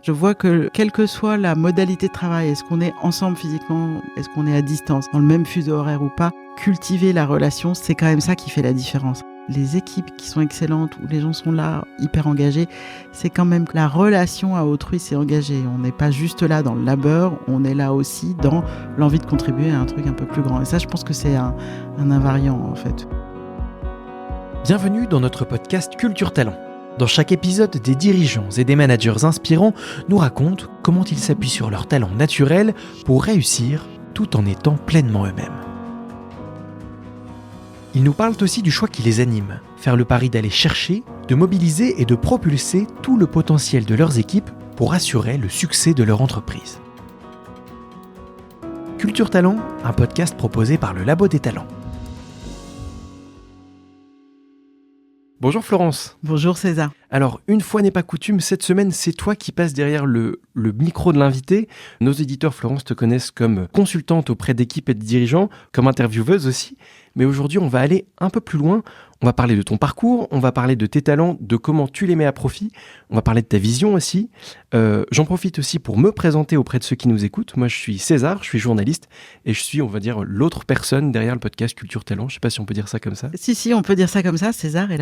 Je vois que quelle que soit la modalité de travail, est-ce qu'on est ensemble physiquement, est-ce qu'on est à distance, dans le même fuseau horaire ou pas, cultiver la relation, c'est quand même ça qui fait la différence. Les équipes qui sont excellentes, où les gens sont là, hyper engagés, c'est quand même que la relation à autrui, c'est engagé. On n'est pas juste là dans le labeur, on est là aussi dans l'envie de contribuer à un truc un peu plus grand. Et ça, je pense que c'est un invariant, en fait. Bienvenue dans notre podcast Culture Talent. Dans chaque épisode, des dirigeants et des managers inspirants nous racontent comment ils s'appuient sur leurs talents naturels pour réussir tout en étant pleinement eux-mêmes. Ils nous parlent aussi du choix qui les anime, faire le pari d'aller chercher, de mobiliser et de propulser tout le potentiel de leurs équipes pour assurer le succès de leur entreprise. Culture Talent, un podcast proposé par le Labo des Talents. Bonjour Florence. Bonjour César. Alors, une fois n'est pas coutume, cette semaine, c'est toi qui passes derrière le micro de l'invité. Nos éditeurs, Florence, te connaissent comme consultante auprès d'équipes et de dirigeants, comme intervieweuse aussi. Mais aujourd'hui, on va aller un peu plus loin. On va parler de ton parcours, on va parler de tes talents, de comment tu les mets à profit. On va parler de ta vision aussi. J'en profite aussi pour me présenter auprès de ceux qui nous écoutent. Moi, je suis César, je suis journaliste et je suis, on va dire, l'autre personne derrière le podcast Culture Talent. Je ne sais pas si on peut dire ça comme ça. Si, on peut dire ça comme ça. César est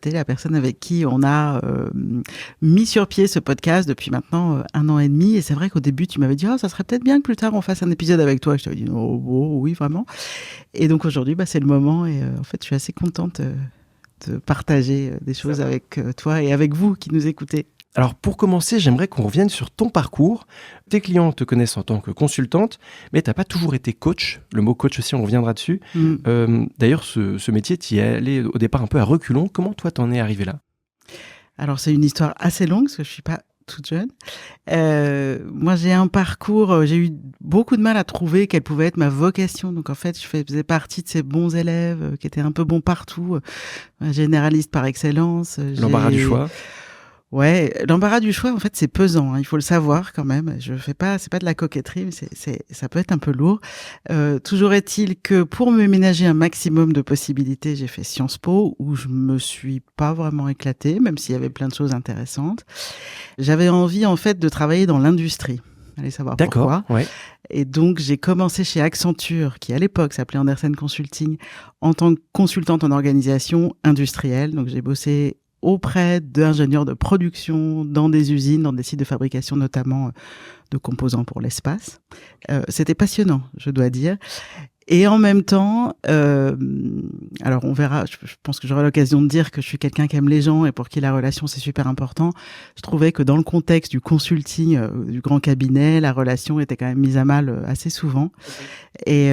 t'es la personne avec qui on a mis sur pied ce podcast depuis maintenant 1 an et demi. Et c'est vrai qu'au début, tu m'avais dit ça serait peut-être bien que plus tard on fasse un épisode avec toi. Je t'avais dit oui, vraiment. Et donc aujourd'hui, c'est le moment et en fait, je suis assez contente de partager des choses avec toi et avec vous qui nous écoutez. Alors pour commencer, j'aimerais qu'on revienne sur ton parcours. Tes clients te connaissent en tant que consultante, mais tu n'as pas toujours été coach. Le mot coach aussi, on reviendra dessus. D'ailleurs, ce métier, tu y es allé au départ un peu à reculons. Comment toi, t'en es arrivé là ? Alors c'est une histoire assez longue parce que je ne suis pas toute jeune. Moi, j'ai un parcours, j'ai eu beaucoup de mal à trouver quelle pouvait être ma vocation. Donc, en fait, je faisais partie de ces bons élèves qui étaient un peu bons partout, généralistes par excellence. L'embarras du choix. Ouais, l'embarras du choix, en fait, c'est pesant. Il faut le savoir quand même. C'est pas de la coquetterie, mais ça peut être un peu lourd. Toujours est-il que pour me ménager un maximum de possibilités, j'ai fait Sciences Po, où je me suis pas vraiment éclatée, même s'il y avait plein de choses intéressantes. J'avais envie, en fait, de travailler dans l'industrie. Allez savoir pourquoi. Ouais. Et donc, j'ai commencé chez Accenture, qui à l'époque s'appelait Andersen Consulting, en tant que consultante en organisation industrielle. Donc, j'ai bossé auprès d'ingénieurs de production dans des usines, dans des sites de fabrication notamment de composants pour l'espace. C'était passionnant, je dois dire. Et en même temps, alors on verra, je pense que j'aurai l'occasion de dire que je suis quelqu'un qui aime les gens et pour qui la relation c'est super important. Je trouvais que dans le contexte du consulting, du grand cabinet, la relation était quand même mise à mal assez souvent. Et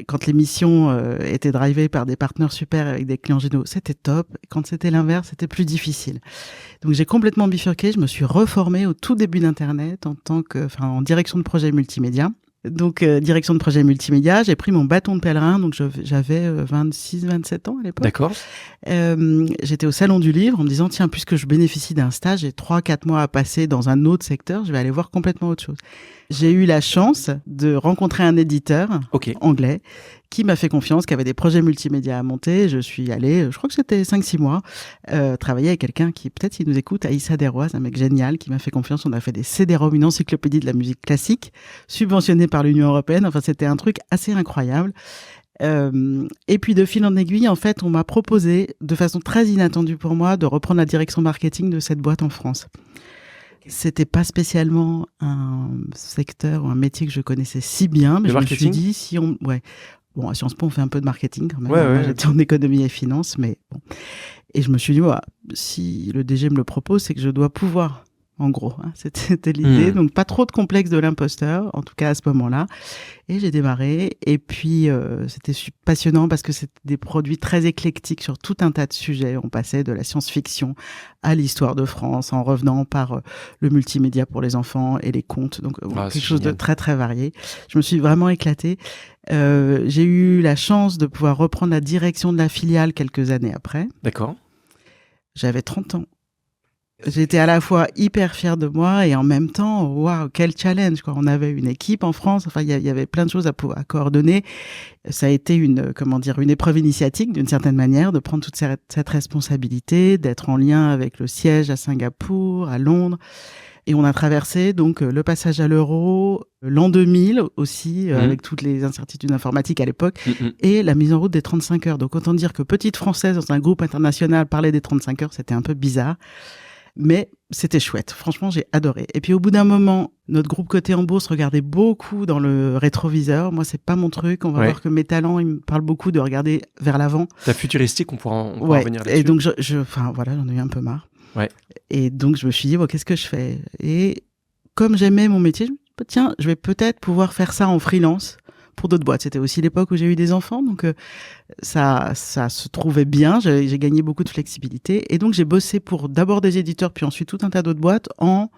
quand les missions étaient drivées par des partenaires super avec des clients géniaux, c'était top. Et quand c'était l'inverse, c'était plus difficile. Donc j'ai complètement bifurqué, je me suis reformée au tout début d'Internet en direction de projet multimédia. Donc, direction de projet multimédia, j'ai pris mon bâton de pèlerin, donc j'avais 26-27 ans à l'époque. D'accord. J'étais au Salon du Livre en me disant, tiens, puisque je bénéficie d'un stage, j'ai 3-4 mois à passer dans un autre secteur, je vais aller voir complètement autre chose. J'ai eu la chance de rencontrer un éditeur anglais qui m'a fait confiance, qui avait des projets multimédia à monter. Je suis allée, je crois que c'était 5-6 mois, travailler avec quelqu'un qui, peut-être il nous écoute, Aïssa Deroise, un mec génial, qui m'a fait confiance. On a fait des CD-ROM, une encyclopédie de la musique classique, subventionnée par l'Union européenne. Enfin, c'était un truc assez incroyable. Et puis, de fil en aiguille, en fait, on m'a proposé, de façon très inattendue pour moi, de reprendre la direction marketing de cette boîte en France. C'était pas spécialement un secteur ou un métier que je connaissais si bien, mais je me suis dit, Bon, à Sciences Po, on fait un peu de marketing quand même. Moi, j'étais en économie et finance, mais bon. Et je me suis dit, si le DG me le propose, c'est que je dois pouvoir, en gros. C'était l'idée. Donc, pas trop de complexe de l'imposteur, en tout cas à ce moment-là. Et j'ai démarré. Et puis, c'était passionnant parce que c'était des produits très éclectiques sur tout un tas de sujets. On passait de la science-fiction à l'histoire de France, en revenant par le multimédia pour les enfants et les contes. Donc, quelque chose de très, très varié. Je me suis vraiment éclatée. J'ai eu la chance de pouvoir reprendre la direction de la filiale quelques années après. D'accord. J'avais 30 ans. J'étais à la fois hyper fière de moi et en même temps, waouh, quel challenge, quoi. On avait une équipe en France. Enfin, il y avait plein de choses à coordonner. Ça a été une épreuve initiatique d'une certaine manière de prendre toute cette responsabilité, d'être en lien avec le siège à Singapour, à Londres. Et on a traversé donc le passage à l'euro, l'an 2000 aussi, avec toutes les incertitudes informatiques à l'époque, et la mise en route des 35 heures. Donc autant dire que petite Française dans un groupe international, parler des 35 heures, c'était un peu bizarre. Mais c'était chouette. Franchement, j'ai adoré. Et puis, au bout d'un moment, notre groupe coté en bourse regardait beaucoup dans le rétroviseur. Moi, c'est pas mon truc. On va voir que mes talents, ils me parlent beaucoup de regarder vers l'avant. Ta futuristique, on pourra revenir là-dessus. Et donc, voilà, j'en ai eu un peu marre. Ouais. Et donc, je me suis dit, bon, qu'est-ce que je fais? Et comme j'aimais mon métier, je me suis dit, tiens, je vais peut-être pouvoir faire ça en freelance pour d'autres boîtes. C'était aussi l'époque où j'ai eu des enfants, donc ça se trouvait bien. J'ai gagné beaucoup de flexibilité. Et donc, j'ai bossé pour d'abord des éditeurs, puis ensuite tout un tas d'autres boîtes en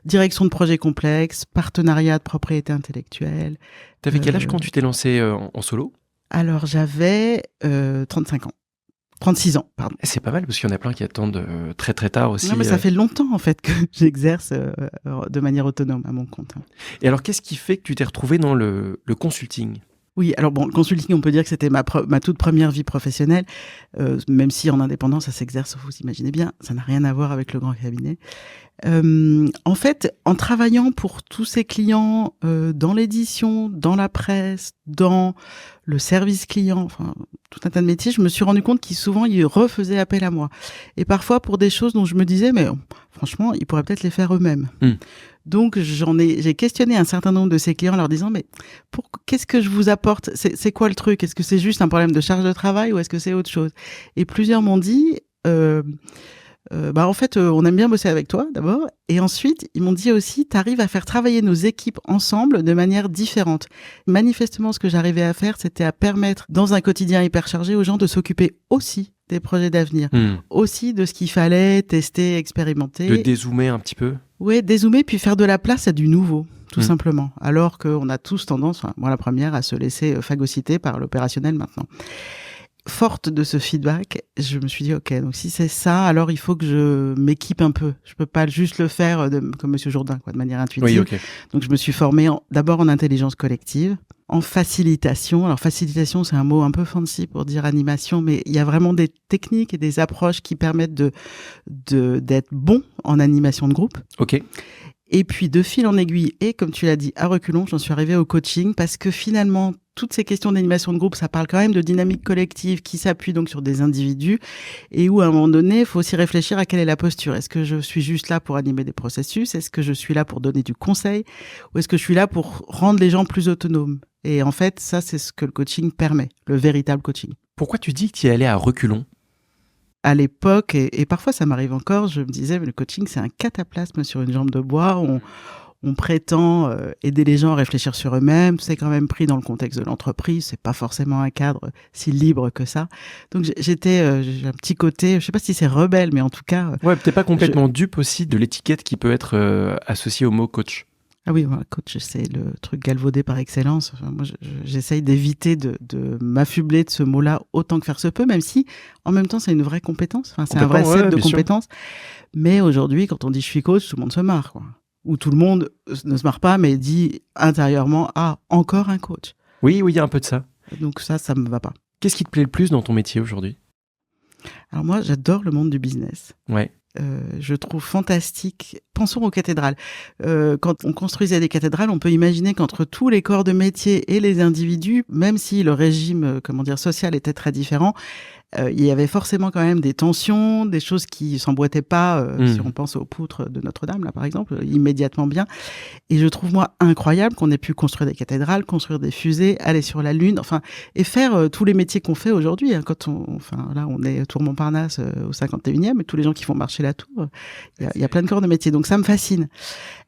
direction de projets complexes, partenariat de propriété intellectuelle. T'avais quel âge quand tu t'es lancé en solo? Alors, j'avais 35 ans. 36 ans, pardon. C'est pas mal, parce qu'il y en a plein qui attendent très très tard aussi. Non, mais ça fait longtemps, en fait, que j'exerce de manière autonome à mon compte. Et alors, qu'est-ce qui fait que tu t'es retrouvé dans le consulting? Oui, alors bon, le consulting, on peut dire que c'était ma toute première vie professionnelle, même si en indépendance, ça s'exerce, vous imaginez bien, ça n'a rien à voir avec le grand cabinet. En fait, en travaillant pour tous ces clients dans l'édition, dans la presse, dans le service client, enfin tout un tas de métiers, je me suis rendu compte qu'ils souvent ils refaisaient appel à moi. Et parfois pour des choses dont je me disais, mais franchement, ils pourraient peut-être les faire eux-mêmes. Donc j'ai questionné un certain nombre de ces clients en leur disant, mais qu'est-ce que je vous apporte? C'est quoi le truc? Est-ce que c'est juste un problème de charge de travail ou est-ce que c'est autre chose? Et plusieurs m'ont dit, en fait, on aime bien bosser avec toi d'abord, et ensuite ils m'ont dit aussi, t'arrives à faire travailler nos équipes ensemble de manière différente. Manifestement, ce que j'arrivais à faire, c'était à permettre dans un quotidien hyper chargé aux gens de s'occuper aussi des projets d'avenir, aussi de ce qu'il fallait tester, expérimenter. De dézoomer un petit peu. Oui, dézoomer puis faire de la place à du nouveau, tout simplement. Alors qu'on a tous tendance, moi la première, à se laisser phagocyter par l'opérationnel maintenant. Forte de ce feedback, je me suis dit, ok, donc si c'est ça, alors il faut que je m'équipe un peu. Je peux pas juste le faire comme Monsieur Jourdain, de manière intuitive. Oui, okay. Donc je me suis formée d'abord en intelligence collective, en facilitation. Alors facilitation, c'est un mot un peu fancy pour dire animation, mais il y a vraiment des techniques et des approches qui permettent d'être bon en animation de groupe. Ok. Et puis, de fil en aiguille, et comme tu l'as dit, à reculons, j'en suis arrivée au coaching parce que finalement, toutes ces questions d'animation de groupe, ça parle quand même de dynamique collective qui s'appuie donc sur des individus et où, à un moment donné, il faut aussi réfléchir à quelle est la posture. Est-ce que je suis juste là pour animer des processus? Est-ce que je suis là pour donner du conseil? Ou est-ce que je suis là pour rendre les gens plus autonomes? Et en fait, ça, c'est ce que le coaching permet, le véritable coaching. Pourquoi tu dis que tu y allais à reculons? À l'époque, et parfois ça m'arrive encore, je me disais, mais le coaching, c'est un cataplasme sur une jambe de bois. On prétend aider les gens à réfléchir sur eux-mêmes. C'est quand même pris dans le contexte de l'entreprise. C'est pas forcément un cadre si libre que ça. Donc j'ai un petit côté, je sais pas si c'est rebelle, mais en tout cas. Ouais, peut-être pas complètement dupe aussi de l'étiquette qui peut être associée au mot coach. Ah oui, voilà, coach, c'est le truc galvaudé par excellence. Enfin, moi, j'essaye d'éviter de m'affubler de ce mot-là autant que faire se peut, même si, en même temps, c'est une vraie compétence. Enfin, c'est un vrai set de compétences. Sûr. Mais aujourd'hui, quand on dit je suis coach, tout le monde se marre, quoi. Ou tout le monde ne se marre pas, mais dit intérieurement, ah, encore un coach. Oui, il y a un peu de ça. Donc ça me va pas. Qu'est-ce qui te plaît le plus dans ton métier aujourd'hui? Alors moi, j'adore le monde du business. Ouais. Je trouve fantastique. Pensons aux cathédrales. Quand on construisait des cathédrales, on peut imaginer qu'entre tous les corps de métier et les individus, même si le régime, social était très différent, il y avait forcément quand même des tensions, des choses qui s'emboîtaient pas, si on pense aux poutres de Notre-Dame, là, par exemple, immédiatement bien. Et je trouve, moi, incroyable qu'on ait pu construire des cathédrales, construire des fusées, aller sur la Lune, enfin, et faire tous les métiers qu'on fait aujourd'hui. Hein, quand là, on est Tour Montparnasse au 51e, et tous les gens qui font marcher la tour, il y a plein de corps de métier. Donc, ça me fascine.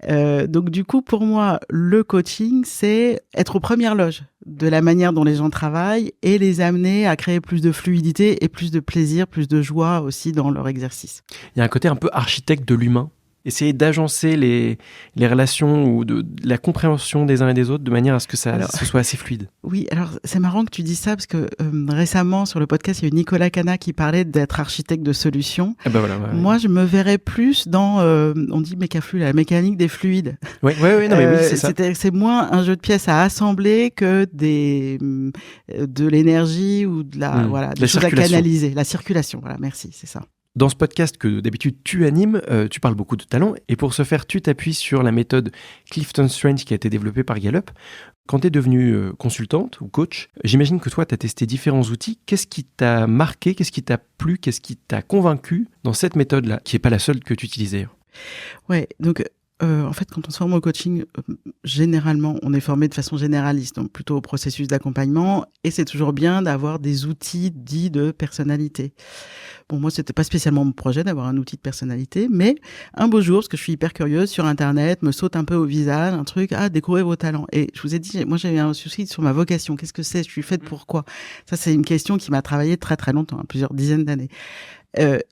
Donc, du coup, pour moi, le coaching, c'est être aux premières loges de la manière dont les gens travaillent et les amener à créer plus de fluidité et plus de plaisir, plus de joie aussi dans leur exercice. Il y a un côté un peu architecte de l'humain. Essayer d'agencer les relations ou de la compréhension des uns et des autres de manière à ce que ce soit assez fluide. Oui, alors c'est marrant que tu dis ça parce que récemment sur le podcast, il y a eu Nicolas Cana qui parlait d'être architecte de solutions. Ah bah voilà, ouais. Moi, je me verrais plus dans, on dit mécaflux, la mécanique des fluides. Oui, non, mais oui, c'est ça. C'est moins un jeu de pièces à assembler que de l'énergie ou de la choses à canaliser. La circulation, voilà, merci, c'est ça. Dans ce podcast que d'habitude tu animes, tu parles beaucoup de talent et pour ce faire, tu t'appuies sur la méthode Clifton Strengths qui a été développée par Gallup. Quand tu es devenue consultante ou coach, j'imagine que toi, tu as testé différents outils. Qu'est-ce qui t'a marqué, qu'est-ce qui t'a plu, qu'est-ce qui t'a convaincu dans cette méthode-là, qui n'est pas la seule que tu utilises d'ailleurs? Ouais, donc en fait, quand on se forme au coaching, généralement, on est formé de façon généraliste, donc plutôt au processus d'accompagnement, et c'est toujours bien d'avoir des outils dits de personnalité. Bon, moi, c'était pas spécialement mon projet d'avoir un outil de personnalité, mais un beau jour, parce que je suis hyper curieuse, sur Internet, me saute un peu au visage un truc, découvrez vos talents. Et je vous ai dit, moi, j'ai eu un souci sur ma vocation. Qu'est-ce que c'est? Je suis faite pour quoi? Ça, c'est une question qui m'a travaillé très, très longtemps, plusieurs dizaines d'années.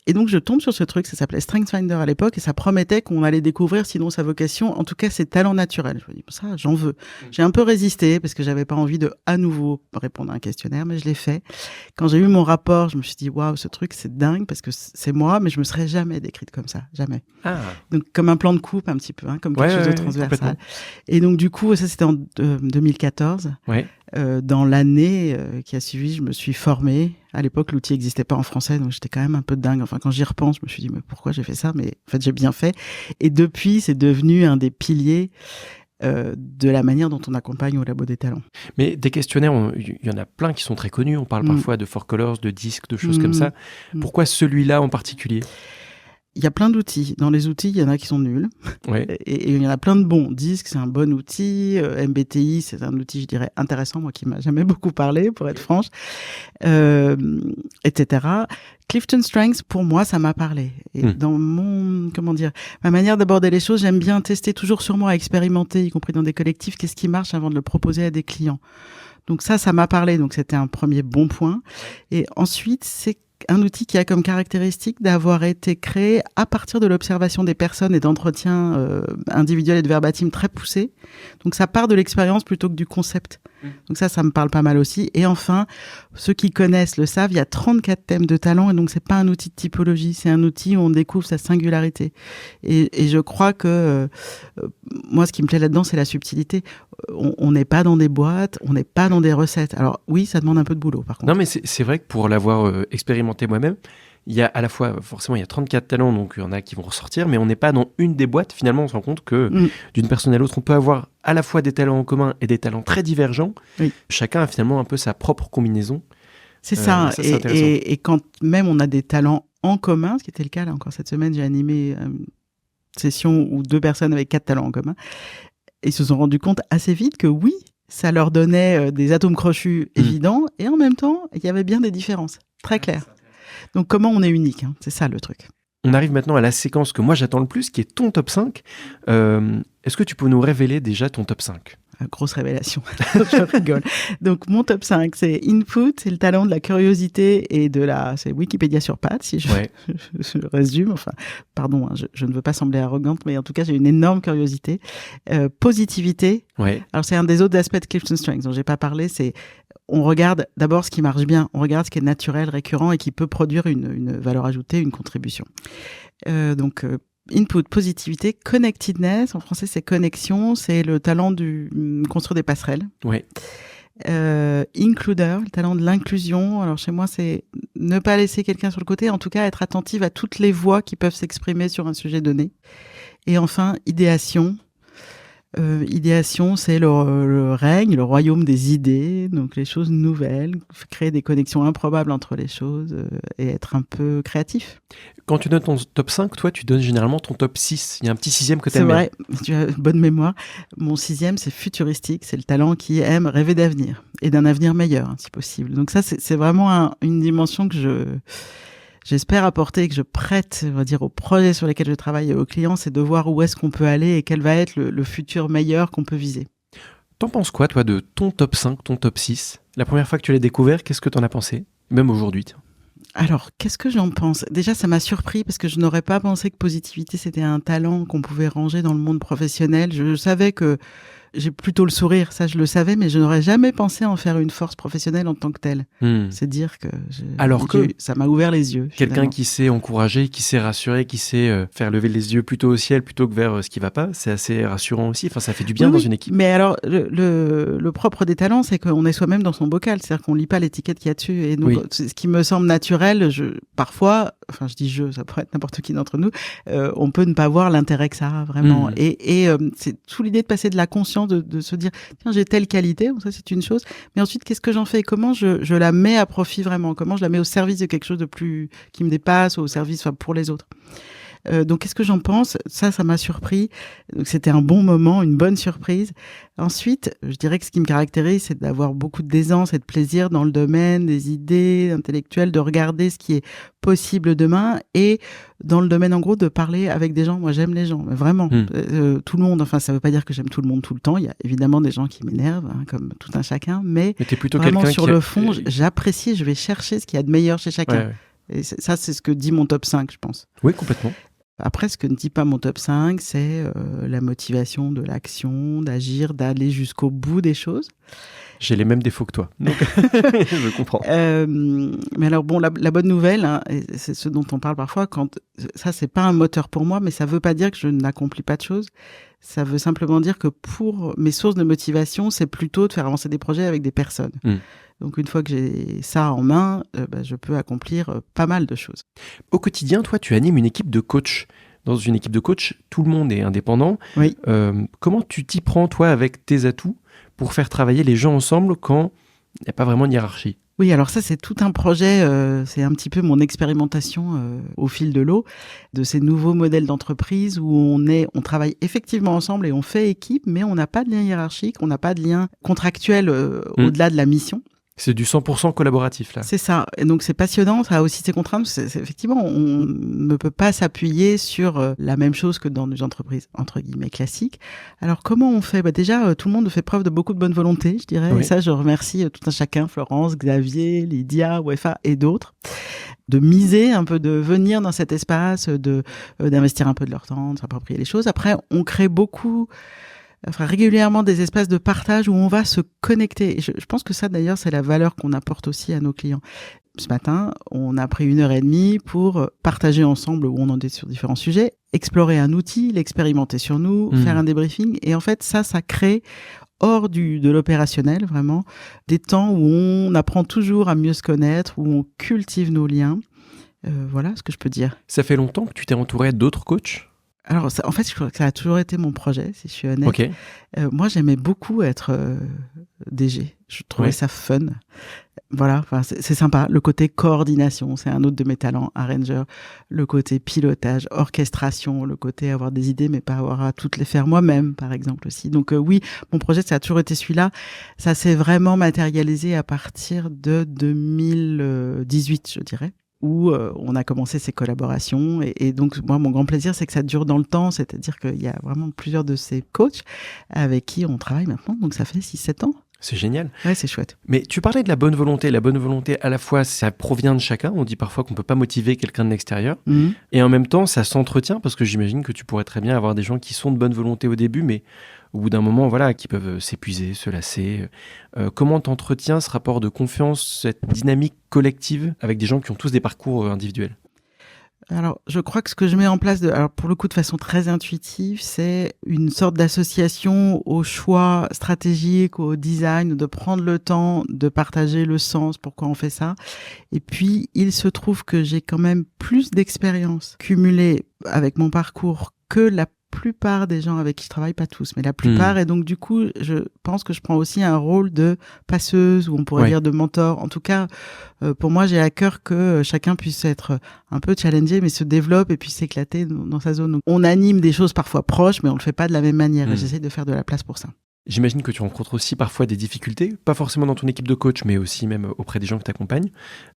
Et donc je tombe sur ce truc, ça s'appelait StrengthsFinder à l'époque, et ça promettait qu'on allait découvrir sinon sa vocation, en tout cas ses talents naturels. Je me dis, ça, j'en veux. J'ai un peu résisté parce que j'avais pas envie de à nouveau répondre à un questionnaire, mais je l'ai fait. Quand j'ai eu mon rapport, je me suis dit, waouh, ce truc c'est dingue parce que c'est moi, mais je me serais jamais décrite comme ça, jamais. Donc comme un plan de coupe un petit peu, comme quelque chose de transversal. Et donc du coup, ça c'était en 2014. Ouais. Dans l'année qui a suivi, je me suis formée. À l'époque, l'outil n'existait pas en français, donc j'étais quand même un peu dingue. Enfin, quand j'y repense, je me suis dit, mais pourquoi j'ai fait ça? Mais en fait, j'ai bien fait. Et depuis, c'est devenu un des piliers de la manière dont on accompagne au Labo des talents. Mais des questionnaires, il y en a plein qui sont très connus. On parle parfois de Four Colors, de disques, de choses comme ça. Pourquoi celui-là en particulier? Il y a plein d'outils. Dans les outils, il y en a qui sont nuls. Ouais. Et il y en a plein de bons. Disque, c'est un bon outil. MBTI, c'est un outil, je dirais, intéressant, moi qui m'a jamais beaucoup parlé, pour être franche, etc. Clifton Strengths, pour moi, ça m'a parlé. Et dans ma manière d'aborder les choses, j'aime bien tester toujours sur moi, expérimenter, y compris dans des collectifs, qu'est-ce qui marche avant de le proposer à des clients. Donc ça m'a parlé. Donc c'était un premier bon point. Et ensuite, c'est un outil qui a comme caractéristique d'avoir été créé à partir de l'observation des personnes et d'entretiens individuels et de verbatim très poussés. Donc ça part de l'expérience plutôt que du concept. Donc ça me parle pas mal aussi. Et enfin, ceux qui connaissent le savent, il y a 34 thèmes de talent et donc c'est pas un outil de typologie, c'est un outil où on découvre sa singularité. Et je crois que moi, ce qui me plaît là-dedans, c'est la subtilité. On n'est pas dans des boîtes, on n'est pas dans des recettes. Alors oui, ça demande un peu de boulot par contre. Non mais c'est vrai que pour l'avoir expérimenté moi-même, il y a à la fois, forcément, il y a 34 talents, donc il y en a qui vont ressortir, mais on n'est pas dans une des boîtes. Finalement, on se rend compte que d'une personne à l'autre, on peut avoir à la fois des talents en commun et des talents très divergents. Oui. Chacun a finalement un peu sa propre combinaison. C'est ça. Et quand même on a des talents en commun, ce qui était le cas là encore cette semaine, j'ai animé une session où 2 personnes avaient 4 talents en commun. Et ils se sont rendus compte assez vite que oui, ça leur donnait des atomes crochus évidents, et en même temps, il y avait bien des différences, très claires. Donc comment on est unique, c'est ça le truc. On arrive maintenant à la séquence que moi j'attends le plus, qui est ton top 5. Est-ce que tu peux nous révéler déjà ton top 5 ? Grosse révélation, je rigole. Donc mon top 5, c'est Input, c'est le talent de la curiosité et c'est Wikipédia sur pattes, si je résume. Enfin, pardon, je ne veux pas sembler arrogante, mais en tout cas, j'ai une énorme curiosité. Positivité. Ouais. Alors c'est un des autres aspects de Clifton Strengths dont j'ai pas parlé, c'est on regarde d'abord ce qui marche bien, on regarde ce qui est naturel, récurrent et qui peut produire une valeur ajoutée, une contribution. Donc Input, positivité, connectedness, en français c'est connexion, c'est le talent de construire des passerelles. Ouais. Includer, le talent de l'inclusion. Alors chez moi, c'est ne pas laisser quelqu'un sur le côté, en tout cas être attentive à toutes les voix qui peuvent s'exprimer sur un sujet donné. Et enfin, idéation. Idéation, c'est le règne, le royaume des idées, donc les choses nouvelles, créer des connexions improbables entre les choses et être un peu créatif. Quand tu donnes ton top 5, toi, tu donnes généralement ton top 6. Il y a un petit 6e que tu aimes bien. C'est vrai, tu as bonne mémoire. Mon 6e, c'est futuristique, c'est le talent qui aime rêver d'avenir et d'un avenir meilleur, si possible. Donc ça, c'est vraiment une dimension que j'espère apporter et que je prête, on va dire, aux projets sur lesquels je travaille et aux clients, c'est de voir où est-ce qu'on peut aller et quel va être le futur meilleur qu'on peut viser. T'en penses quoi, toi, de ton top 5, ton top 6 ? La première fois que tu l'as découvert, qu'est-ce que t'en as pensé ? Même aujourd'hui, tiens. Alors, qu'est-ce que j'en pense ? Déjà, ça m'a surpris parce que je n'aurais pas pensé que positivité, c'était un talent qu'on pouvait ranger dans le monde professionnel. Je savais que j'ai plutôt le sourire, ça je le savais, mais je n'aurais jamais pensé en faire une force professionnelle en tant que telle. C'est dire que ça m'a ouvert les yeux. Quelqu'un finalement. Qui sait encourager, qui sait rassurer, qui sait faire lever les yeux plutôt au ciel plutôt que vers ce qui va pas, c'est assez rassurant aussi. Enfin, ça fait du bien dans une équipe. Mais alors, le propre des talents, c'est qu'on est soi-même dans son bocal, c'est-à-dire qu'on lit pas l'étiquette qu'il y a dessus. Et donc, ce qui me semble naturel, parfois, enfin je dis ça pourrait être n'importe qui d'entre nous, on peut ne pas voir l'intérêt que ça a vraiment. Et c'est tout l'idée de passer de la conscience, de se dire tiens, j'ai telle qualité, bon, ça c'est une chose, mais ensuite qu'est-ce que j'en fais, comment je la mets à profit vraiment, comment je la mets au service de quelque chose de plus qui me dépasse, au service pour les autres. Donc, qu'est-ce que j'en pense ? Ça m'a surpris. Donc, c'était un bon moment, une bonne surprise. Ensuite, je dirais que ce qui me caractérise, c'est d'avoir beaucoup d'aisance et de plaisir dans le domaine des idées intellectuelles, de regarder ce qui est possible demain et dans le domaine, en gros, de parler avec des gens. Moi, j'aime les gens, vraiment. Tout le monde, enfin, ça veut pas dire que j'aime tout le monde tout le temps. Il y a évidemment des gens qui m'énervent, hein, comme tout un chacun, mais t'es plutôt vraiment quelqu'un sur le fond, j'apprécie, je vais chercher ce qu'il y a de meilleur chez chacun. Ouais. Et ça, c'est ce que dit mon top 5, je pense. Oui, complètement. Après, ce que ne dit pas mon top 5, c'est la motivation de l'action, d'agir, d'aller jusqu'au bout des choses. J'ai les mêmes défauts que toi, donc je comprends. Mais alors, bon, la bonne nouvelle, hein, et c'est ce dont on parle parfois, ça, c'est pas un moteur pour moi, mais ça veut pas dire que je n'accomplis pas de choses. Ça veut simplement dire que pour mes sources de motivation, c'est plutôt de faire avancer des projets avec des personnes. Donc, une fois que j'ai ça en main, je peux accomplir pas mal de choses. Au quotidien, toi, tu animes une équipe de coach. Dans une équipe de coach, tout le monde est indépendant. Oui. Comment tu t'y prends, toi, avec tes atouts, pour faire travailler les gens ensemble quand il n'y a pas vraiment de hiérarchie ? Oui, alors ça, c'est tout un projet, c'est un petit peu mon expérimentation au fil de l'eau, de ces nouveaux modèles d'entreprise où on travaille effectivement ensemble et on fait équipe, mais on n'a pas de lien hiérarchique, on n'a pas de lien contractuel au-delà de la mission. C'est du 100% collaboratif, là. C'est ça. Et donc, c'est passionnant. Ça a aussi ses contraintes. Effectivement, on ne peut pas s'appuyer sur la même chose que dans des entreprises, entre guillemets, classiques. Alors, comment on fait ? Déjà, tout le monde fait preuve de beaucoup de bonne volonté, je dirais. Oui. Et ça, je remercie tout un chacun, Florence, Xavier, Lydia, Wefa et d'autres, de miser un peu, de venir dans cet espace, d'investir un peu de leur temps, de s'approprier les choses. Après, on crée régulièrement des espaces de partage où on va se connecter. Et je pense que ça, d'ailleurs, c'est la valeur qu'on apporte aussi à nos clients. Ce matin, on a pris 1h30 pour partager ensemble où on en est sur différents sujets, explorer un outil, l'expérimenter sur nous, faire un débriefing. Et en fait, ça crée, hors de l'opérationnel, vraiment, des temps où on apprend toujours à mieux se connaître, où on cultive nos liens. Voilà ce que je peux dire. Ça fait longtemps que tu t'es entouré d'autres coachs ? Alors, en fait, je crois que ça a toujours été mon projet, si je suis honnête. Okay. Moi, j'aimais beaucoup être DG. Je trouvais ça fun. Voilà, c'est sympa. Le côté coordination, c'est un autre de mes talents, arranger. Le côté pilotage, orchestration, le côté avoir des idées, mais pas avoir à toutes les faire moi-même, par exemple aussi. Donc oui, mon projet, ça a toujours été celui-là. Ça s'est vraiment matérialisé à partir de 2018, je dirais, où on a commencé ces collaborations. Et donc, moi, mon grand plaisir, c'est que ça dure dans le temps. C'est-à-dire qu'il y a vraiment plusieurs de ces coachs avec qui on travaille maintenant. Donc, ça fait 6-7 ans. C'est génial. Ouais, c'est chouette. Mais tu parlais de la bonne volonté. La bonne volonté, à la fois, ça provient de chacun. On dit parfois qu'on ne peut pas motiver quelqu'un de l'extérieur. Et en même temps, ça s'entretient parce que j'imagine que tu pourrais très bien avoir des gens qui sont de bonne volonté au début, mais au bout d'un moment, voilà, qui peuvent s'épuiser, se lasser. Comment t'entretiens ce rapport de confiance, cette dynamique collective avec des gens qui ont tous des parcours individuels ? Alors, je crois que ce que je mets en place, alors pour le coup de façon très intuitive, c'est une sorte d'association au choix stratégique, au design, de prendre le temps de partager le sens, pourquoi on fait ça. Et puis, il se trouve que j'ai quand même plus d'expérience cumulée avec mon parcours que la plupart des gens avec qui je travaille, pas tous, mais la plupart. Et donc, du coup, je pense que je prends aussi un rôle de passeuse, ou on pourrait dire de mentor. En tout cas, pour moi, j'ai à cœur que chacun puisse être un peu challengé, mais se développe et puisse s'éclater dans sa zone. Donc, on anime des choses parfois proches, mais on le fait pas de la même manière. Et j'essaie de faire de la place pour ça. J'imagine que tu rencontres aussi parfois des difficultés, pas forcément dans ton équipe de coach, mais aussi même auprès des gens que tu accompagnes.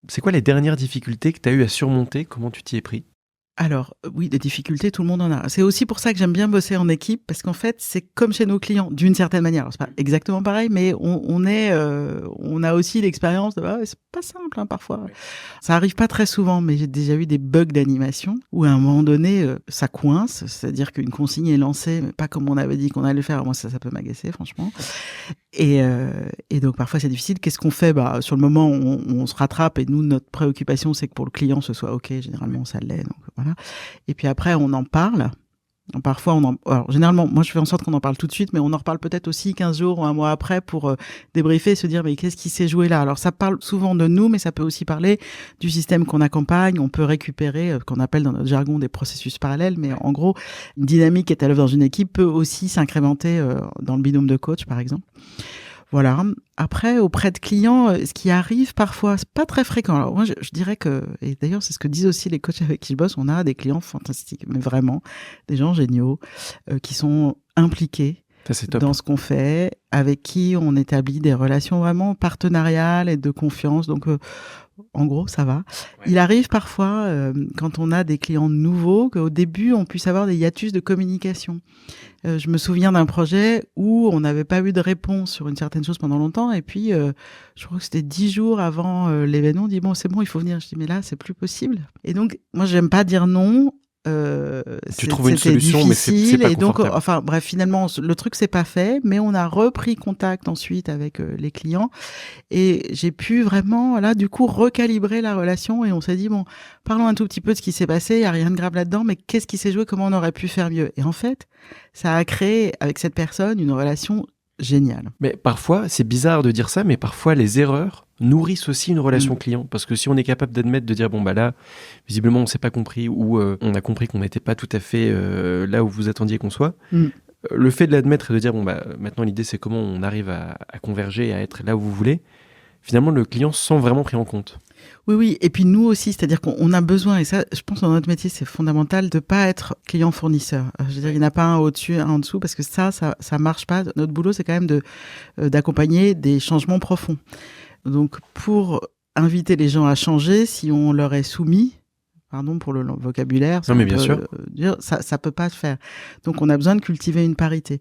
C'est quoi les dernières difficultés que tu as eu à surmonter ? Comment tu t'y es pris ? Alors, oui, des difficultés, tout le monde en a. C'est aussi pour ça que j'aime bien bosser en équipe, parce qu'en fait, c'est comme chez nos clients, d'une certaine manière. Alors, c'est pas exactement pareil, mais on a aussi l'expérience de, c'est pas simple, hein, parfois. Oui. Ça arrive pas très souvent, mais j'ai déjà eu des bugs d'animation où à un moment donné, ça coince, c'est-à-dire qu'une consigne est lancée, mais pas comme on avait dit qu'on allait le faire. Alors, moi, ça peut m'agacer, franchement. Et donc, parfois, c'est difficile. Qu'est-ce qu'on fait ? Sur le moment, on se rattrape, et nous, notre préoccupation, c'est que pour le client, ce soit OK. Généralement, ça l'est. Donc, voilà. Et puis après, on en parle. Parfois, alors, généralement, moi, je fais en sorte qu'on en parle tout de suite, mais on en reparle peut-être aussi 15 jours ou un mois après pour débriefer et se dire, mais qu'est-ce qui s'est joué là? Alors, ça parle souvent de nous, mais ça peut aussi parler du système qu'on accompagne. On peut récupérer, qu'on appelle dans notre jargon des processus parallèles, mais en gros, une dynamique qui est à l'œuvre dans une équipe peut aussi s'incrémenter dans le binôme de coach, par exemple. Voilà. Après, auprès de clients, ce qui arrive parfois, c'est pas très fréquent. Alors moi, je dirais que, et d'ailleurs, c'est ce que disent aussi les coachs avec qui je bosse, on a des clients fantastiques, mais vraiment, des gens géniaux, qui sont impliqués dans ce qu'on fait, avec qui on établit des relations vraiment partenariales et de confiance. Donc, en gros, ça va. Ouais. Il arrive parfois, quand on a des clients nouveaux, qu'au début, on puisse avoir des hiatus de communication. Je me souviens d'un projet où on n'avait pas eu de réponse sur une certaine chose pendant longtemps. Et puis, je crois que c'était 10 jours avant l'événement, on dit, bon, c'est bon, il faut venir. Je dis, mais là, c'est plus possible. Et donc, moi, j'aime pas dire non. Tu trouves une solution, mais c'est pas et donc, confortable. enfin bref, finalement, le truc c'est pas fait, mais on a repris contact ensuite avec les clients et j'ai pu vraiment là du coup recalibrer la relation et on s'est dit bon, parlons un tout petit peu de ce qui s'est passé, il y a rien de grave là-dedans, mais qu'est-ce qui s'est joué, comment on aurait pu faire mieux. Et en fait, ça a créé avec cette personne une relation géniale. Mais parfois, c'est bizarre de dire ça, mais parfois les erreurs nourrissent aussi une relation client. Parce que si on est capable d'admettre, de dire, bon, bah là, visiblement, on ne s'est pas compris ou on a compris qu'on n'était pas tout à fait là où vous attendiez qu'on soit, le fait de l'admettre et de dire, bon, bah maintenant, l'idée, c'est comment on arrive à converger et à être là où vous voulez, finalement, le client se sent vraiment pris en compte. Oui, et puis nous aussi, c'est-à-dire qu'on a besoin, et ça, je pense dans notre métier, c'est fondamental de pas être client-fournisseur. Je veux dire, il n'y en a pas un au-dessus, un en dessous, parce que ça marche pas. Notre boulot, c'est quand même d'accompagner des changements profonds. Donc, pour inviter les gens à changer, si on leur est soumis, pardon pour le vocabulaire, non, mais bien sûr. Ça peut pas se faire. Donc, on a besoin de cultiver une parité.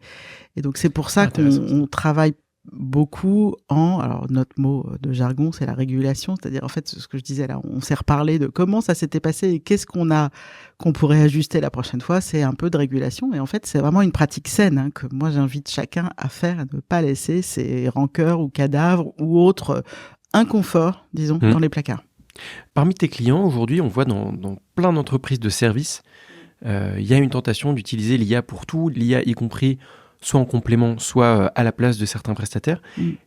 Et donc, c'est pour ça qu'on travaille beaucoup alors notre mot de jargon, c'est la régulation, c'est-à-dire en fait ce que je disais là, on s'est reparlé de comment ça s'était passé et qu'est-ce qu'on pourrait ajuster la prochaine fois, c'est un peu de régulation et en fait c'est vraiment une pratique saine que moi j'invite chacun à faire, à ne pas laisser ses rancœurs ou cadavres ou autres inconforts, disons, dans les placards. Parmi tes clients aujourd'hui, on voit dans plein d'entreprises de services, il y a une tentation d'utiliser l'IA pour tout, l'IA y compris soit en complément, soit à la place de certains prestataires.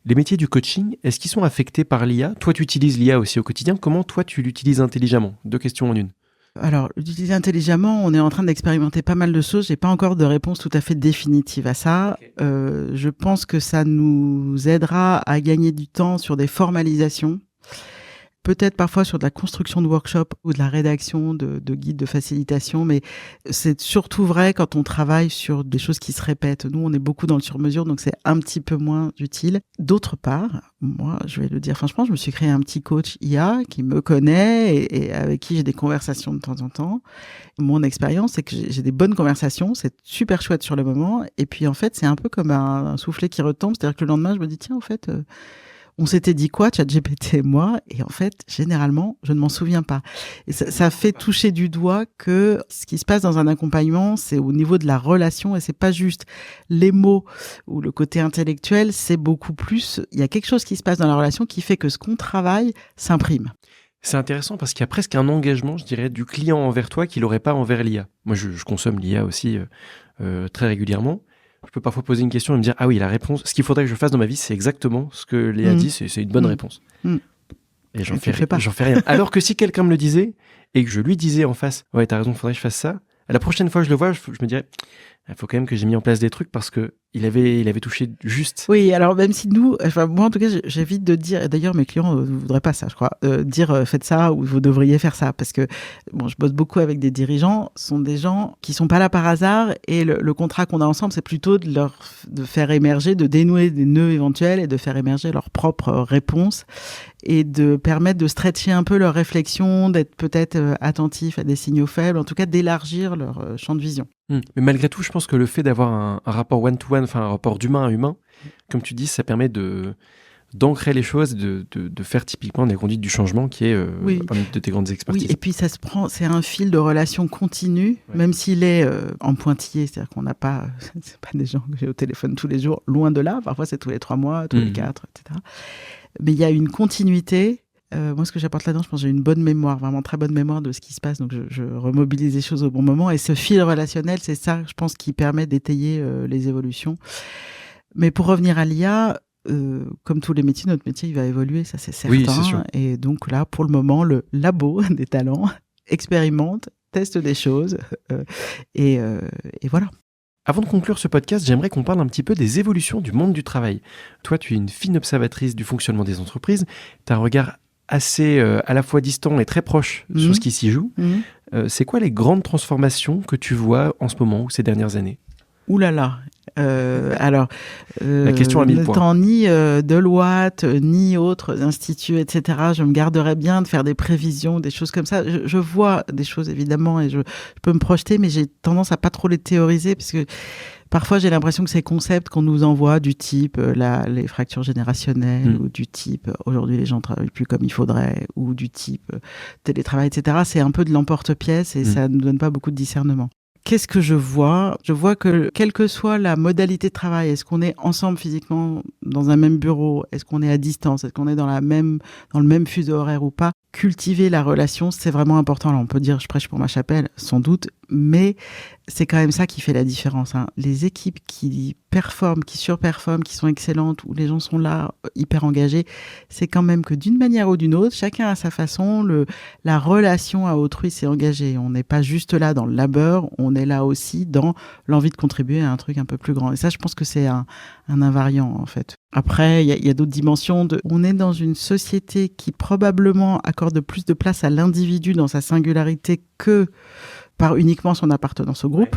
Les métiers du coaching, est-ce qu'ils sont affectés par l'IA ? Toi, tu utilises l'IA aussi au quotidien. Comment, toi, tu l'utilises intelligemment ? 2 questions en une. Alors, l'utiliser intelligemment, on est en train d'expérimenter pas mal de choses. J'ai pas encore de réponse tout à fait définitive à ça. Okay. Je pense que ça nous aidera à gagner du temps sur des formalisations. Peut-être parfois sur de la construction de workshops ou de la rédaction de guides de facilitation, mais c'est surtout vrai quand on travaille sur des choses qui se répètent. Nous, on est beaucoup dans le sur-mesure, donc c'est un petit peu moins utile. D'autre part, moi, je vais le dire franchement, je me suis créé un petit coach IA qui me connaît et avec qui j'ai des conversations de temps en temps. Mon expérience, c'est que j'ai des bonnes conversations, c'est super chouette sur le moment, et puis en fait, c'est un peu comme un soufflet qui retombe, c'est-à-dire que le lendemain, je me dis, tiens, en fait... on s'était dit quoi, ChatGPT et moi, et en fait, généralement, je ne m'en souviens pas. Et ça fait toucher du doigt que ce qui se passe dans un accompagnement, c'est au niveau de la relation, et c'est pas juste les mots ou le côté intellectuel, c'est beaucoup plus, il y a quelque chose qui se passe dans la relation qui fait que ce qu'on travaille s'imprime. C'est intéressant parce qu'il y a presque un engagement, je dirais, du client envers toi qu'il n'aurait pas envers l'IA. Moi, je consomme l'IA aussi très régulièrement. Je peux parfois poser une question et me dire « Ah oui, la réponse, ce qu'il faudrait que je fasse dans ma vie, c'est exactement ce que Léa dit, c'est une bonne réponse. » Et j'en fais rien. Alors que si quelqu'un me le disait et que je lui disais en face « Ouais, t'as raison, il faudrait que je fasse ça », la prochaine fois que je le vois, je me dirais « Il faut quand même que j'ai mis en place des trucs parce que il avait touché juste. » Oui, alors même si nous, enfin, moi en tout cas, j'évite de dire, et d'ailleurs mes clients ne voudraient pas ça, je crois, dire faites ça ou vous devriez faire ça, parce que bon, je bosse beaucoup avec des dirigeants, ce sont des gens qui sont pas là par hasard, et le contrat qu'on a ensemble, c'est plutôt de faire émerger, de dénouer des nœuds éventuels et de faire émerger leurs propres réponses et de permettre de stretcher un peu leur réflexion, d'être peut-être attentif à des signaux faibles, en tout cas d'élargir leur champ de vision. Mais malgré tout, je pense que le fait d'avoir un rapport one-to-one, enfin un rapport d'humain à humain, comme tu dis, ça permet d'ancrer les choses, de faire typiquement des conduites du changement qui est une de tes grandes expertises. Oui, et puis ça se prend, c'est un fil de relation continue, même s'il est en pointillé, c'est-à-dire qu'on n'a pas, c'est pas des gens que j'ai au téléphone tous les jours, loin de là, parfois c'est tous les 3 mois, tous les 4, etc. Mais il y a une continuité Moi, ce que j'apporte là-dedans, je pense que j'ai une bonne mémoire, vraiment très bonne mémoire de ce qui se passe. Donc, je remobilise les choses au bon moment. Et ce fil relationnel, c'est ça, je pense, qui permet d'étayer les évolutions. Mais pour revenir à l'IA, comme tous les métiers, notre métier, il va évoluer, ça c'est certain. Oui, c'est sûr. Et donc là, pour le moment, le labo des talents expérimente, teste des choses. Et voilà. Avant de conclure ce podcast, j'aimerais qu'on parle un petit peu des évolutions du monde du travail. Toi, tu es une fine observatrice du fonctionnement des entreprises. Tu as un regard assez à la fois distant et très proche sur ce qui s'y joue. C'est quoi les grandes transformations que tu vois en ce moment ou ces dernières années ? Ouh là là. La question à 1000 points. N'étant ni Deloitte, ni autres instituts, etc., je me garderais bien de faire des prévisions, des choses comme ça. Je vois des choses, évidemment, et je peux me projeter, mais j'ai tendance à pas trop les théoriser, parce que parfois, j'ai l'impression que ces concepts qu'on nous envoie, du type les fractures générationnelles, ou du type aujourd'hui les gens ne travaillent plus comme il faudrait, ou du type télétravail, etc., c'est un peu de l'emporte-pièce et ça ne nous donne pas beaucoup de discernement. Qu'est-ce que je vois ? Je vois que quelle que soit la modalité de travail, est-ce qu'on est ensemble physiquement dans un même bureau ? Est-ce qu'on est à distance ? Est-ce qu'on est dans le même fuseau horaire ou pas ? Cultiver la relation, c'est vraiment important. Alors on peut dire je prêche pour ma chapelle, sans doute, mais c'est quand même ça qui fait la différence. Les équipes qui performent, qui surperforment, qui sont excellentes, où les gens sont là, hyper engagés, c'est quand même que d'une manière ou d'une autre, chacun à sa façon, la relation à autrui s'est engagée. On n'est pas juste là dans le labeur, on est là aussi dans l'envie de contribuer à un truc un peu plus grand. Et ça, je pense que c'est un invariant, en fait. Après, il y a d'autres dimensions. On est dans une société qui probablement accorde plus de place à l'individu dans sa singularité que par uniquement son appartenance au groupe.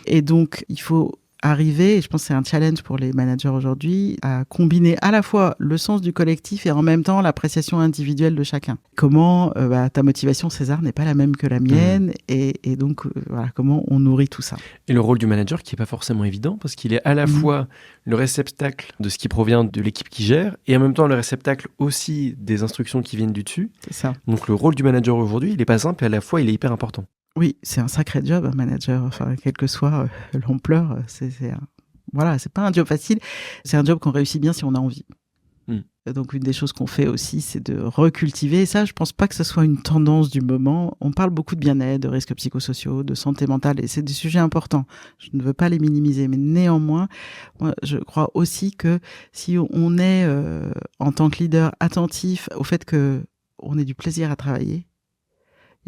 Et donc, il faut arriver, et je pense que c'est un challenge pour les managers aujourd'hui, à combiner à la fois le sens du collectif et en même temps l'appréciation individuelle de chacun. Comment ta motivation, César, n'est pas la même que la mienne, et donc voilà, comment on nourrit tout ça. Et le rôle du manager qui n'est pas forcément évident, parce qu'il est à la fois le réceptacle de ce qui provient de l'équipe qui gère, et en même temps le réceptacle aussi des instructions qui viennent du dessus. C'est ça. Donc le rôle du manager aujourd'hui, il n'est pas simple, et à la fois il est hyper important. Oui, c'est un sacré job, un manager. Enfin, quelle que soit l'ampleur, voilà, c'est pas un job facile. C'est un job qu'on réussit bien si on a envie. Donc, une des choses qu'on fait aussi, c'est de recultiver. Et ça, je pense pas que ce soit une tendance du moment. On parle beaucoup de bien-être, de risques psychosociaux, de santé mentale, et c'est des sujets importants. Je ne veux pas les minimiser, mais néanmoins, moi, je crois aussi que si on est, en tant que leader, attentif au fait que on ait du plaisir à travailler,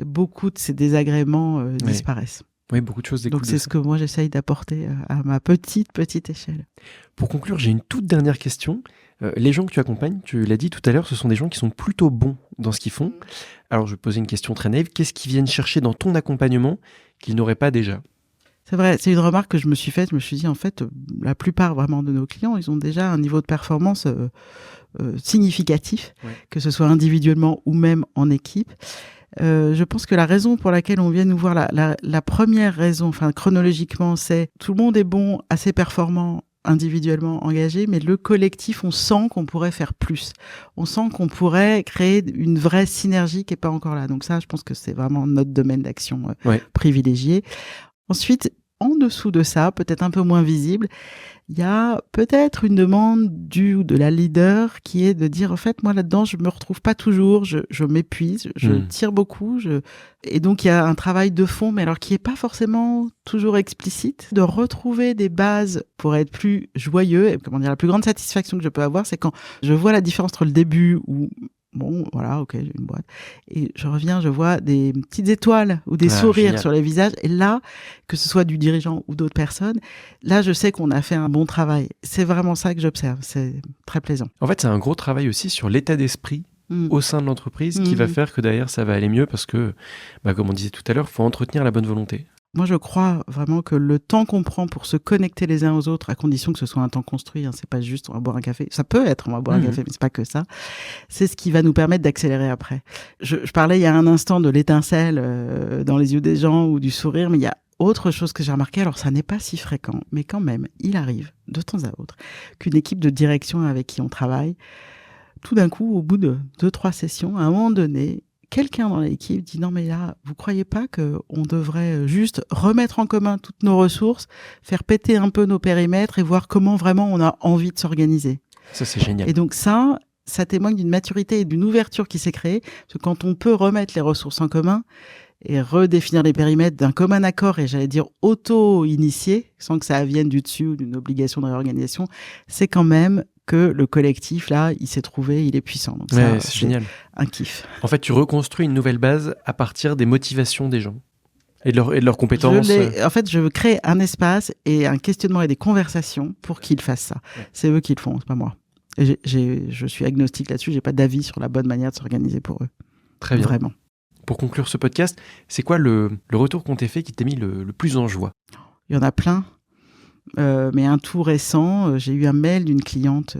beaucoup de ces désagréments disparaissent. Oui, beaucoup de choses découlent. Donc c'est ce que moi j'essaye d'apporter à ma petite échelle. Pour conclure, j'ai une toute dernière question. Les gens que tu accompagnes, tu l'as dit tout à l'heure, ce sont des gens qui sont plutôt bons dans ce qu'ils font. Alors je vais poser une question très naïve. Qu'est-ce qu'ils viennent chercher dans ton accompagnement qu'ils n'auraient pas déjà ? C'est vrai, c'est une remarque que je me suis faite. Je me suis dit, en fait, la plupart vraiment de nos clients, ils ont déjà un niveau de performance significatif, que ce soit individuellement ou même en équipe. Je pense que la raison pour laquelle on vient nous voir, la première raison, enfin chronologiquement, c'est tout le monde est bon, assez performant, individuellement engagé, mais le collectif, on sent qu'on pourrait faire plus. On sent qu'on pourrait créer une vraie synergie qui n'est pas encore là. Donc ça, je pense que c'est vraiment notre domaine d'action privilégié. Ensuite, en dessous de ça, peut-être un peu moins visible, il y a peut-être une demande du ou de la leader qui est de dire, en fait, moi là-dedans, je me retrouve pas toujours, je m'épuise, je tire beaucoup, et donc il y a un travail de fond, mais alors qui est pas forcément toujours explicite, de retrouver des bases pour être plus joyeux. Et comment dire, la plus grande satisfaction que je peux avoir, c'est quand je vois la différence entre le début où bon, voilà, ok, j'ai une boîte. Et je reviens, je vois des petites étoiles ou des sourires génial. Sur les visages. Et là, que ce soit du dirigeant ou d'autres personnes, là, je sais qu'on a fait un bon travail. C'est vraiment ça que j'observe. C'est très plaisant. En fait, c'est un gros travail aussi sur l'état d'esprit au sein de l'entreprise qui va faire que derrière, ça va aller mieux parce que, comme on disait tout à l'heure, il faut entretenir la bonne volonté. Moi, je crois vraiment que le temps qu'on prend pour se connecter les uns aux autres, à condition que ce soit un temps construit, c'est pas juste on va boire un café. Ça peut être on va boire un café, mais c'est pas que ça. C'est ce qui va nous permettre d'accélérer après. Je parlais il y a un instant de l'étincelle dans les yeux des gens ou du sourire, mais il y a autre chose que j'ai remarqué. Alors, ça n'est pas si fréquent, mais quand même, il arrive de temps à autre qu'une équipe de direction avec qui on travaille, tout d'un coup, au bout de 2-3 sessions, à un moment donné, quelqu'un dans l'équipe dit non mais là, vous croyez pas qu'on devrait juste remettre en commun toutes nos ressources, faire péter un peu nos périmètres et voir comment vraiment on a envie de s'organiser. Ça c'est génial. Et donc ça, ça témoigne d'une maturité et d'une ouverture qui s'est créée. Parce que quand on peut remettre les ressources en commun et redéfinir les périmètres d'un commun accord, et j'allais dire auto-initié, sans que ça vienne du dessus ou d'une obligation de réorganisation, c'est quand même que le collectif, là, il s'est trouvé, il est puissant. Donc ça, c'est génial. Un kiff. En fait, tu reconstruis une nouvelle base à partir des motivations des gens et de leurs compétences. En fait, je veux créer un espace et un questionnement et des conversations pour qu'ils fassent ça. Ouais. C'est eux qui le font, c'est pas moi. Et je suis agnostique là-dessus, j'ai pas d'avis sur la bonne manière de s'organiser pour eux. Très bien. Vraiment. Pour conclure ce podcast, c'est quoi le retour qu'on t'a fait qui t'a mis le plus en joie ? Il y en a plein. Mais un tout récent, j'ai eu un mail d'une cliente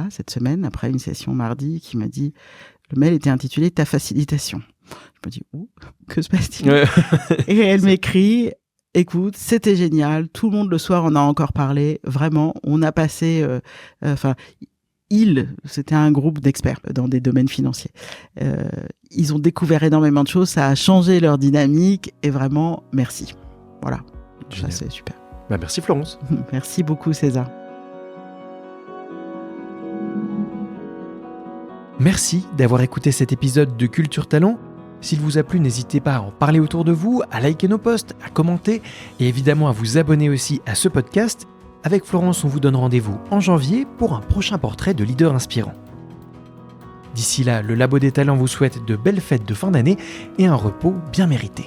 cette semaine, après une session mardi, qui m'a dit, le mail était intitulé « Ta facilitation ». Je me dis, que se passe-t-il ? Et elle m'écrit, écoute, c'était génial, tout le monde le soir en a encore parlé, vraiment, on a passé... c'était un groupe d'experts dans des domaines financiers. Ils ont découvert énormément de choses, ça a changé leur dynamique, et vraiment, merci. Voilà, ça c'est super. Merci Florence. Merci beaucoup César. Merci d'avoir écouté cet épisode de Culture Talent. S'il vous a plu, n'hésitez pas à en parler autour de vous, à liker nos posts, à commenter et évidemment à vous abonner aussi à ce podcast. Avec Florence, on vous donne rendez-vous en janvier pour un prochain portrait de leader inspirant. D'ici là, le Labo des Talents vous souhaite de belles fêtes de fin d'année et un repos bien mérité.